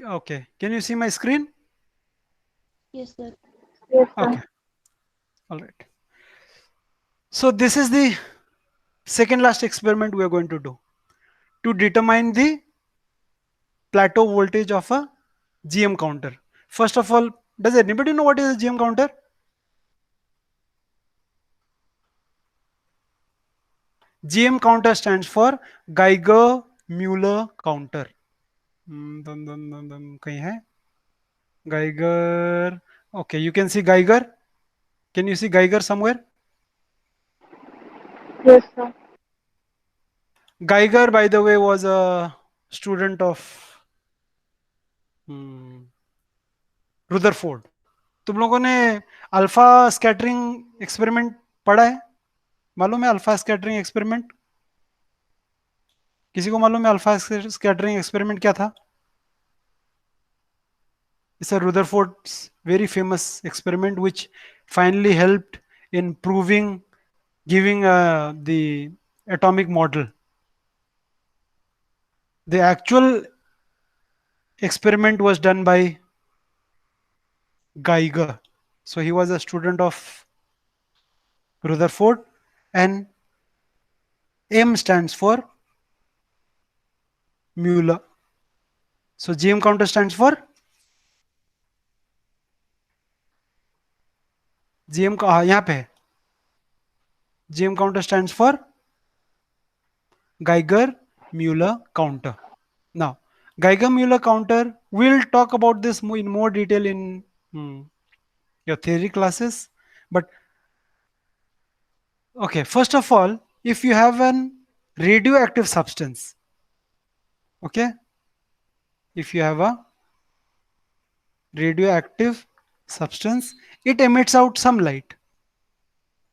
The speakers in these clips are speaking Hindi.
Okay, can you see my screen? Yes, sir. Yes, sir. Okay, all right. So this is the second last experiment we are going to do to determine the plateau voltage of a GM counter. First of all, does anybody know what is a GM counter? GM counter stands for Geiger Muller counter. कहीं है Geiger? Okay, you can see Geiger. Can you see Geiger somewhere? Yes, sir. Geiger, by the way, was a student of hmm, Rutherford. तुम लोगों ने अल्फा स्कैटरिंग एक्सपेरिमेंट पढ़ा है? मालूम है अल्फा स्कैटरिंग एक्सपेरिमेंट? किसी को मालूम है अल्फा स्कैटरिंग एक्सपेरिमेंट क्या था? It's a Rutherford's very famous experiment which finally helped in proving, giving the atomic model. The actual experiment was done by Geiger. So he was a student of Rutherford, and M stands for Mueller. So GM counter stands for GM का हाँ यहाँ पे है GM counter stands for Geiger Mueller counter. Now, Geiger Mueller counter, we'll talk about this in more detail in your theory classes. But okay, first of all, if you have an radioactive substance, okay, if you have a radioactive substance, it emits out some light.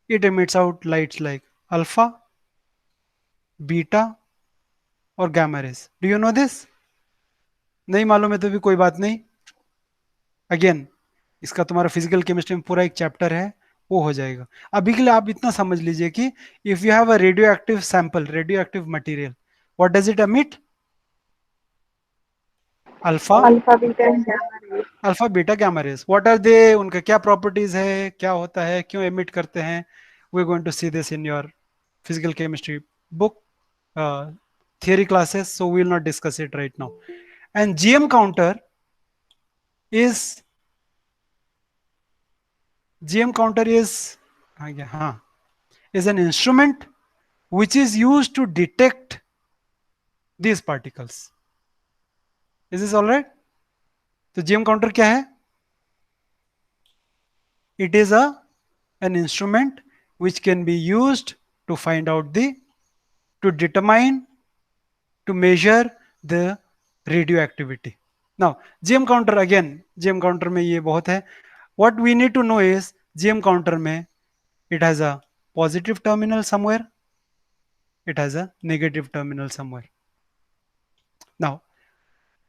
It emits out lights like alpha, beta, or gamma rays. Do you know this? नहीं मालूम है तो भी कोई बात नहीं. अगेन इसका तुम्हारा फिजिकल केमिस्ट्री में पूरा एक चैप्टर है, वो हो जाएगा. अभी के लिए आप इतना समझ लीजिए कि if you have a radioactive sample, radioactive material, what does it emit? Alpha, Alpha, beta, and gamma rays. Alpha beta gamma rays. What are they, उनका क्या प्रॉपर्टीज है, क्या होता है, क्यों एमिट करते हैं? We are going to see this in your physical chemistry book theory classes, so we will not discuss it right now. And GM counter is GM counter हाँ, is an instrument which is used to detect these particles. Is this all right? तो GM counter क्या है? It is an instrument which can be used to find out to determine, to measure the radioactivity. Now GM counter, again GM counter में ये बहुत है. What we need to know is GM counter में it has a positive terminal somewhere, it has a negative terminal somewhere. Now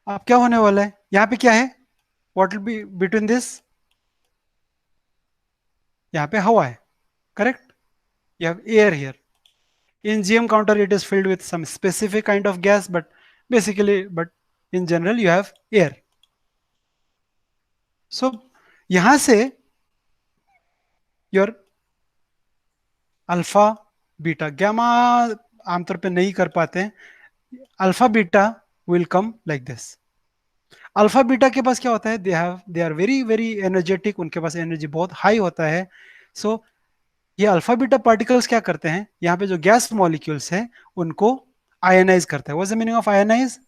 अब क्या होने वाला है, यहाँ पे क्या है? What will be between this? यहाँ पे हवा है, correct? You have air here. In GM counter it is filled with some specific kind of gas, but in general you have air. So यहाँ से your अल्फा बीटा गैमा आमतौर पे नहीं कर पाते हैं. Alpha beta will come like this. Alpha beta के पास क्या होता है? They are very very energetic, उनके पास एनर्जी बहुत हाई होता है. सो ये अल्फा बीटा पार्टिकल्स क्या करते हैं, यहाँ पे जो गैस मॉलिक्यूल्स है उनको आयनाइज करता है. What's the meaning of ionise?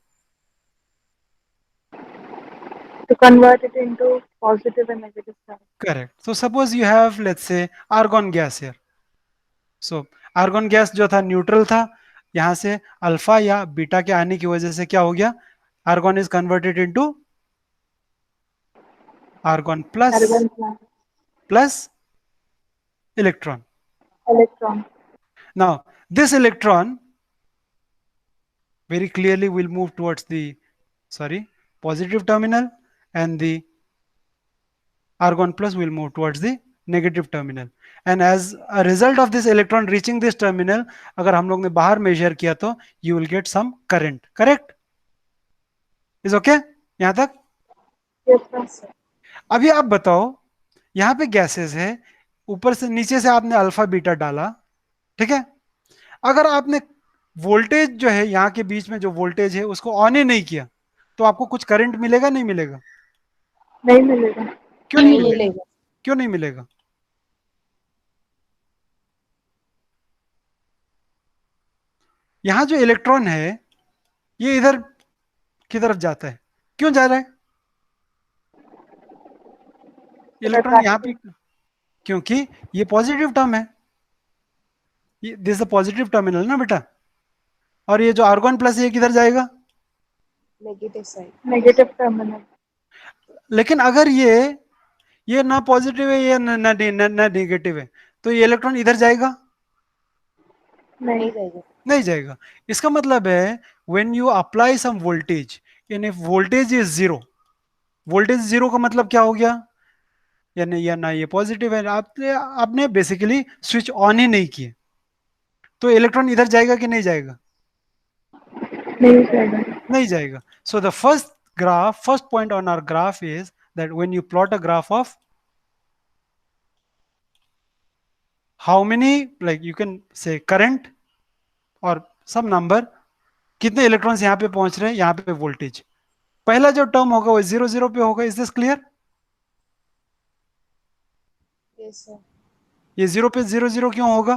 To convert it into positive and negative charge. Correct. So suppose you have let's say argon gas here. So argon gas जो था न्यूट्रल था, यहाँ से अल्फा या बीटा के आने की वजह से क्या हो गया? Argon is converted into argon plus Argon plus plus electron. electron. Now this electron very clearly will move towards the positive terminal, and the argon plus will move towards the negative terminal. And as a result of this electron reaching this terminal, अगर हम लोग ने बाहर measure किया तो you will get some current. Correct? Is okay? यहां तक? Yes, sir. अभी आप बताओ, यहाँ पे गैसेस है, ऊपर से नीचे से आपने अल्फा बीटा डाला, ठीक है? अगर आपने वोल्टेज जो है यहाँ के बीच में जो वोल्टेज है उसको ऑन ही नहीं किया, तो आपको कुछ करंट मिलेगा नहीं मिलेगा? नहीं मिलेगा. क्यों नहीं नहीं मिलेगा? मिलेगा। क्यों नहीं मिलेगा? यहाँ जो इलेक्ट्रॉन है ये इधर की तरफ जाता है, क्यों जा रहा है It इलेक्ट्रॉन यहाँ पे? attracted. क्योंकि ये पॉजिटिव टर्म है, दिस द पॉजिटिव टर्मिनल ना बेटा। और ये जो आर्गन प्लस ये किधर जाएगा? Negative side. Negative terminal. लेकिन अगर ये ना पॉजिटिव है, ये ना नेगेटिव है, तो ये इलेक्ट्रॉन इधर जाएगा? नहीं. नहीं जाएगा। नहीं जाएगा। इसका मतलब है when you apply some voltage, and if voltage is zero, voltage zero का मतलब क्या हो गया? यानी या ना ये पॉजिटिव है, आपने आपने बेसिकली स्विच ऑन ही नहीं किए, तो इलेक्ट्रॉन इधर जाएगा कि नहीं जाएगा? नहीं जाएगा. नहीं जाएगा। So the first graph, first point on our graph is that when you plot a graph of how many, like you can say current और सम नंबर, कितने इलेक्ट्रॉन्स यहाँ पे पहुंच रहे हैं, यहाँ पे वोल्टेज, पहला जो टर्म होगा वो जीरो जीरो पे होगा। Is this clear? Yes sir. ये जीरो पे जीरो जीरो क्यों होगा?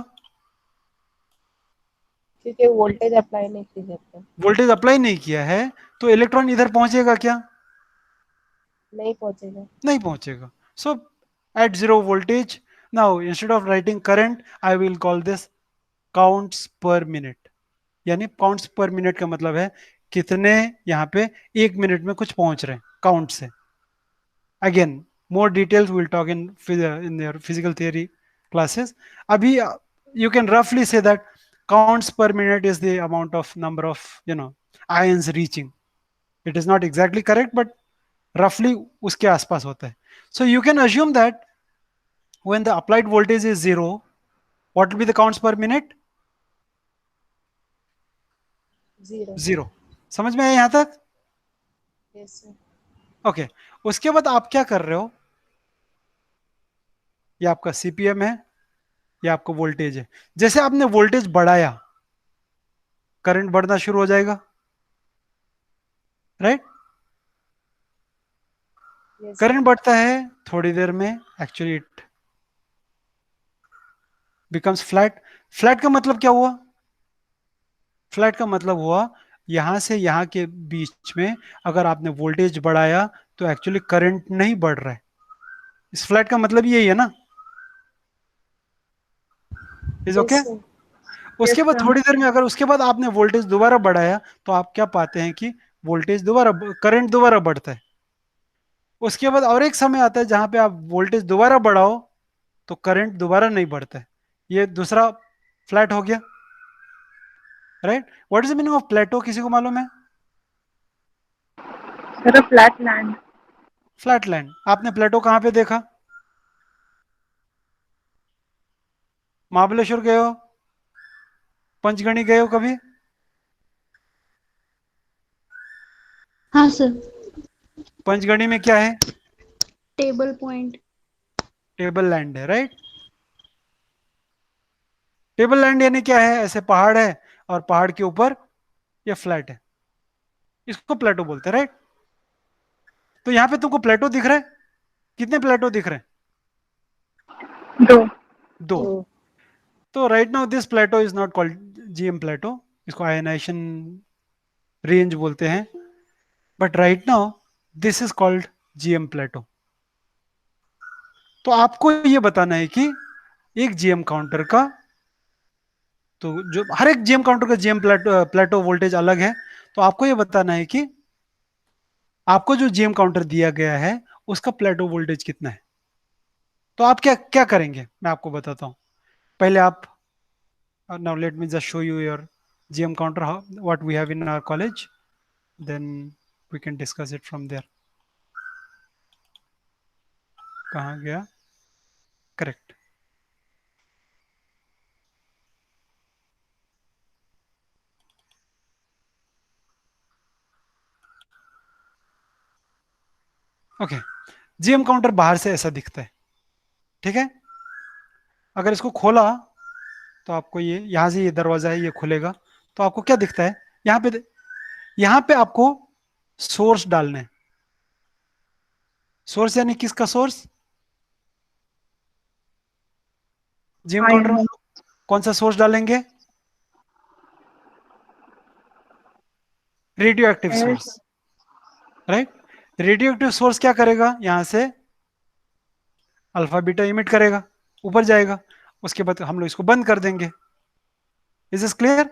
क्योंकि वोल्टेज अप्लाई नहीं की जाता। वोल्टेज अप्लाई नहीं किया है, तो इलेक्ट्रॉन इधर पहुंचेगा क्या? नहीं पहुंचेगा। नहीं पहुंचेगा। So at zero voltage, now instead of writing current I will call this counts per minute. यानी काउंट्स पर मिनट का मतलब है कितने यहाँ पे एक मिनट में कुछ पहुंच रहे हैं काउंट से। Again more details we'll talk in their physical theory classes. Abhi you can roughly say that counts per minute is the amount of number of ions reaching. It is not exactly correct, but roughly uske आसपास होता है. So you can assume that when the applied voltage is zero, what will be the counts per minute? Zero. Zero. समझ में आया यहाँ तक? Yes sir. Okay okay. उसके बाद आप क्या कर रहे हो, ये आपका सीपीएम है, ये आपका वोल्टेज है। जैसे आपने वोल्टेज बढ़ाया, करंट बढ़ना शुरू हो जाएगा, राइट? Yes sir. करंट बढ़ता है, थोड़ी देर में actually it becomes flat. Flat का मतलब क्या हुआ? फ्लैट का मतलब हुआ यहां से यहां के बीच में अगर आपने वोल्टेज बढ़ाया तो एक्चुअली करंट नहीं बढ़ रहा है। इस फ्लैट का मतलब यही है ना? Is yes okay? सर। उसके Yes, बाद sir. थोड़ी देर में अगर उसके बाद आपने वोल्टेज दोबारा बढ़ाया, तो आप क्या पाते हैं कि वोल्टेज दोबारा, करंट दोबारा बढ़ता है। उसके बाद और एक समय आता है जहां पे आप वोल्टेज दोबारा बढ़ाओ तो करंट दोबारा नहीं बढ़ता है। ये दूसरा फ्लैट हो गया, right? What is the meaning of plateau, किसी को मालूम है? Sir, a flat land. Flat land. आपने प्लेटो कहाँ पे देखा? महाबलेश्वर गए हो? पंचगणी गए हो कभी? हाँ सर। पंचगणी में क्या है? Table point. टेबल लैंड है, राइट? टेबल लैंड यानी क्या है? ऐसे पहाड़ है और पहाड़ के ऊपर ये फ्लैट है, इसको प्लेटो बोलते हैं, राइट? तो यहाँ पे तुमको प्लेटो दिख रहा है? कितने प्लेटो दिख रहे हैं? दो. दो। तो तो right now this plateau is not called GM plateau, इसको आयनाइजेशन रेंज बोलते हैं। But right now this is called GM plateau. तो आपको ये बताना है कि एक जीएम काउंटर का, तो जो हर एक जीएम काउंटर का जीएम प्लेटो वोल्टेज अलग है। तो आपको ये बताना है कि आपको जो जीएम काउंटर दिया गया है उसका प्लेटो वोल्टेज कितना है। तो आप क्या क्या करेंगे मैं आपको बताता हूँ। पहले आप, now let me just show you your GM counter what we have in our college, then we can discuss it from there. कहाँ गया? करेक्ट। ओके, जीएम काउंटर बाहर से ऐसा दिखता है, ठीक है। अगर इसको खोला तो आपको ये यहां से ये दरवाजा है, ये खुलेगा तो आपको क्या दिखता है, यहाँ पे आपको सोर्स डालना है। सोर्स यानी किसका सोर्स? जीएम काउंटर में Iron. हम लोग कौन सा सोर्स डालेंगे? Radio active Air. Source, right. Radio active source क्या करेगा, यहां से अल्फा बीटा इमिट करेगा, ऊपर जाएगा, उसके बाद हम लोग इसको बंद कर देंगे। Is this clear?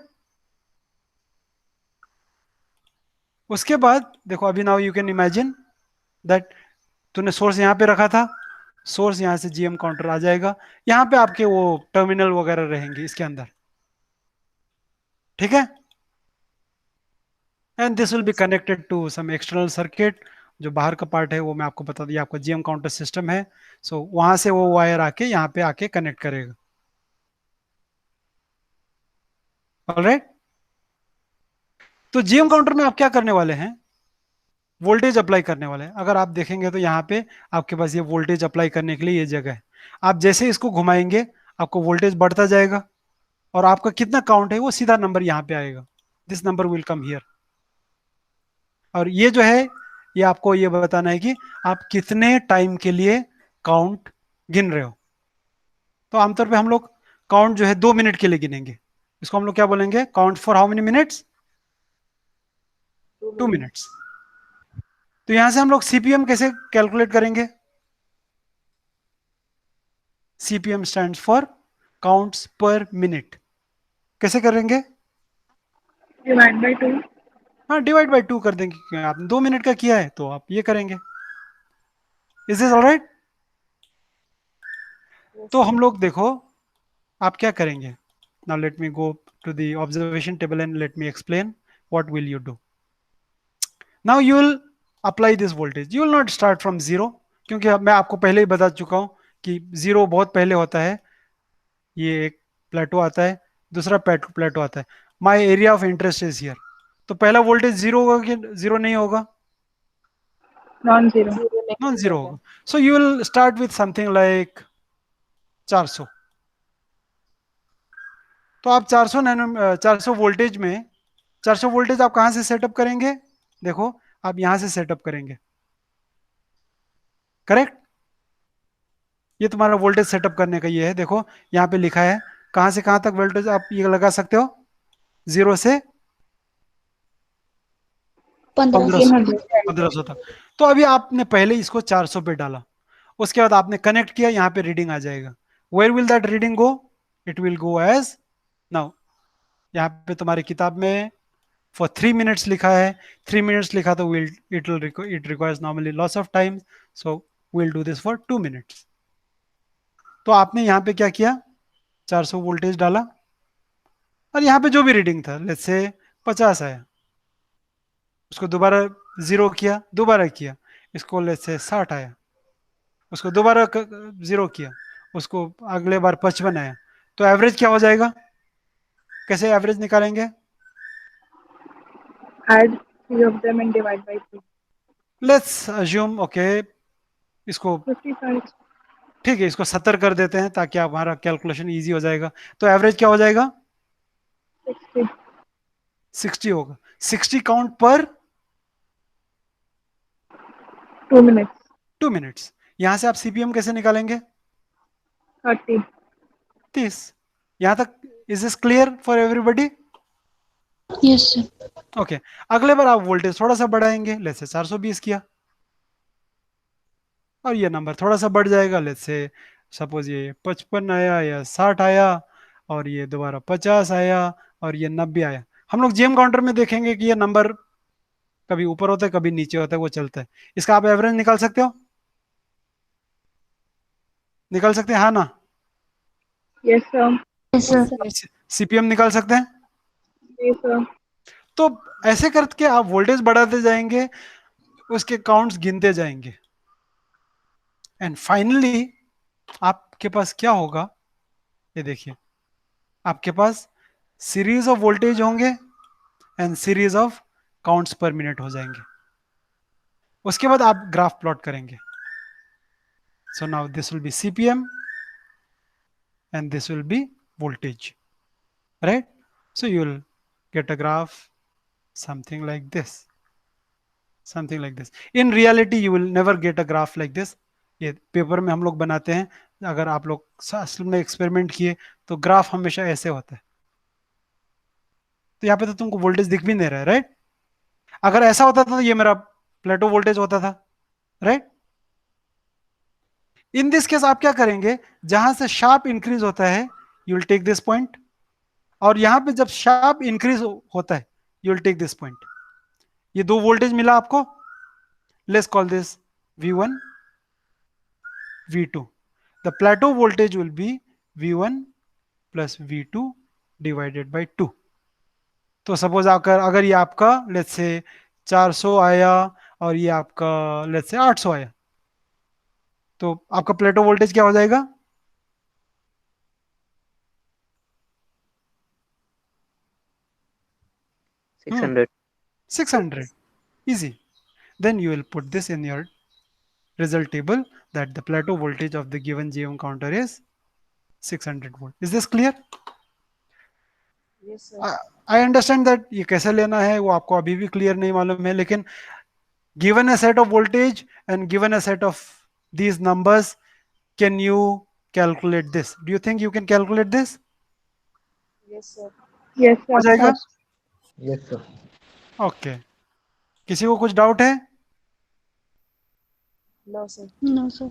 उसके बाद देखो, अभी now you can imagine that तूने सोर्स यहाँ पे रखा था, सोर्स यहाँ से जीएम काउंटर आ जाएगा, यहाँ पे आपके वो टर्मिनल वगैरह रहेंगे इसके अंदर, ठीक है। And this will be Yes, sir. Connected to some external circuit, जो बाहर का पार्ट है वो मैं आपको बता दिया, आपका जीएम काउंटर सिस्टम है। सो वहां से वो वायर आके यहाँ पे आके कनेक्ट करेगा। ऑलराइट, तो जीएम Yes, sir. काउंटर में आप क्या करने वाले हैं? वोल्टेज अप्लाई करने वाले हैं। अगर आप देखेंगे तो यहाँ पे आपके पास ये वोल्टेज अप्लाई करने के लिए ये जगह है। आप जैसे इसको घुमाएंगे आपको वोल्टेज बढ़ता जाएगा, और आपका कितना काउंट है वो सीधा नंबर यहाँ पे आएगा, this number will come here. और ये जो है, ये आपको ये बताना है कि आप कितने टाइम के लिए काउंट गिन रहे हो। तो आमतौर पे हम लोग काउंट जो है 2 मिनट के लिए गिनेंगे, इसको हम लोग क्या बोलेंगे, count for how many minutes? 2 two minutes. Minutes तो यहां से हम लोग सीपीएम कैसे कैलकुलेट करेंगे? CPM stands for counts per minute. कैसे करेंगे? Divide by 2. हाँ, डिवाइड बाई 2 कर देंगे, क्योंकि आपने 2 मिनट का किया है तो आप ये करेंगे। Is this alright? Yes, तो sir. हम लोग देखो, आप क्या करेंगे। Now let me go to the observation table and let me explain what will you do. Now you will apply this voltage, you will not start from zero, क्योंकि अब मैं आपको पहले ही बता चुका हूं कि जीरो बहुत पहले होता है। ये एक प्लेटो आता है, दूसरा प्लेटो आता है। My area of interest is here, तो पहला वोल्टेज जीरो होगा कि जीरो नहीं होगा? Non-zero. 0 नॉन नहीं जीरो होगा. होगा। So you will start with something like 400। तो आप 400 वोल्टेज में 400 वोल्टेज आप कहां से सेटअप करेंगे? देखो, आप यहां से सेटअप करेंगे, करेक्ट। ये तुम्हारा वोल्टेज सेटअप करने का ये है, देखो यहाँ पे लिखा है कहां से कहां तक वोल्टेज आप ये लगा सकते हो, 0 से 1500। 1500, 300. 1500 तक। तो अभी आपने पहले इसको 400 पे डाला, उसके बाद आपने कनेक्ट किया, यहाँ पे रीडिंग आ जाएगा। Where will that reading go? It will go as, now यहाँ पे तुम्हारी किताब में फॉर 3 मिनट्स लिखा है, 3 मिनट्स लिखा तो will it requires normally loss of time, so will do this for 2 minutes. तो आपने यहाँ पे क्या किया, 400 वोल्टेज डाला, और यहाँ पे जो भी रीडिंग था, लेट्स से 50 आया, उसको दोबारा जीरो किया, दोबारा किया, इसको लेट्स से 60 आया, उसको दोबारा जीरो किया, उसको अगले बार 55 आया, तो एवरेज क्या हो जाएगा? कैसे एवरेज निकालेंगे? Add 3 of them and divide by 3. Let's assume, okay, इसको 55. ठीक है, इसको 70 कर देते हैं ताकि हमारा कैलकुलेशन इजी हो जाएगा। तो एवरेज क्या हो जाएगा? 60. 60 होगा। 60 काउंट पर 2 minutes. 2 मिनट्स। यहां से आप सीपीएम कैसे निकालेंगे? 30. 30। यहां तक is this clear for everybody? Yes, sir. Okay, अगले बार आप वोल्टेज थोड़ा सा बढ़ाएंगे, लेट्स से 420 किया, और ये नंबर थोड़ा सा बढ़ जाएगा, लेट्स से सपोज ये 55 आया या 60 आया, और ये दोबारा 50 आया, और ये 90 आया। हम लोग जीएम काउंटर में देखेंगे कि ये नंबर कभी ऊपर होता है कभी नीचे होता है, वो चलता है। इसका आप एवरेज निकाल सकते हो? निकाल सकते हैं, हाँ ना? Yes, sir. Yes, sir. Yes, sir. CPM निकाल सकते हैं। Yes, sir. तो ऐसे करके आप वोल्टेज बढ़ाते जाएंगे, उसके काउंट्स गिनते जाएंगे, एंड फाइनली आपके पास क्या होगा, ये देखिए, आपके पास सीरीज ऑफ वोल्टेज होंगे and series of counts per minute हो जाएंगे। उसके बाद आप ग्राफ प्लॉट करेंगे. So now this will be CPM and this will be voltage, right? So you will get a graph something like this. Something like this. In reality, you will never get a graph like this. ये पेपर में हम लोग बनाते हैं. अगर आप लोग असल में एक्सपेरिमेंट किए तो ग्राफ हमेशा ऐसे होता है. तो यहाँ पे तो तुमको वोल्टेज दिख भी नहीं रहा है, राइट? अगर ऐसा होता था तो ये मेरा प्लेटो वोल्टेज होता था, राइट? इन दिस केस आप क्या करेंगे, जहां से शार्प इंक्रीज होता है you will take this point, और यहां पे जब शार्प इंक्रीज होता है you will take this point. ये दो वोल्टेज मिला आपको. Let's call this V1, V2. The plateau voltage will be V1 plus V2 divided by 2. तो सपोज अगर ये आपका लेट्स से 400 आया और ये आपका लेट्स से 800 आया, तो आपका प्लेटो वोल्टेज क्या हो जाएगा? 600. Easy. Then you will put this in your result table that the plateau voltage of the given GM counter is 600 volt. Is this clear? Yes, sir. I understand that ये कैसे लेना है वो आपको अभी भी क्लियर नहीं मालूम है, लेकिन given a set of voltage and given a set of these numbers, can you calculate this? Do you think you can calculate this? Yes, sir. Yes, हो sir. जाएगा? Yes, sir. ओके. किसी को कुछ डाउट है? No, sir. No, sir.